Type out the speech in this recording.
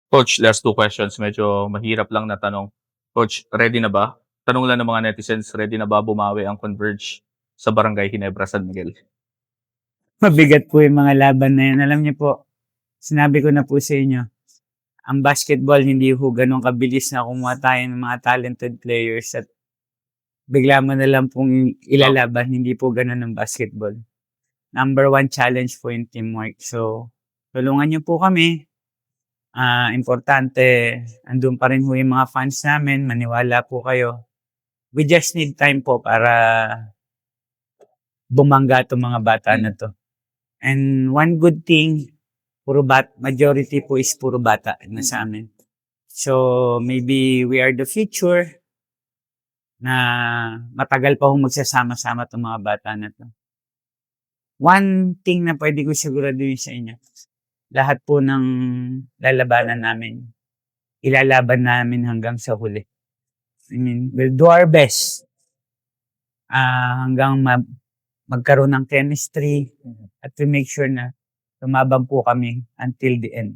Coach, last 2 questions, medyo mahirap lang na tanong. Coach, ready na ba? Tanong lang ng mga netizens, ready na ba bumawi ang Converge sa Barangay Ginebra, San Miguel? Mabigat po yung mga laban na yun. Alam niyo po, sinabi ko na po sa inyo, ang basketball hindi ho ganun kabilis na kumuha tayo ng mga talented players at bigla mo na lang pong Opo. ilalaban. Hindi po ganun ang basketball. Number one challenge po yung teamwork. So, tulungan niyo po kami. Importante, andun pa rin ho yung mga fans namin. Maniwala po kayo. We just need time po para bumangga itong mga bata na to. And one good thing, majority po is puro bata na sa amin. So, maybe we are the future na matagal pa hong magsasama-sama itong mga bata na to. One thing na pwede ko siguraduhin sa inyo, lahat po ng lalabanan namin, ilalaban namin hanggang sa huli. I mean, we'll do our best hanggang magkaroon ng chemistry at to make sure na tumabang po kami until the end.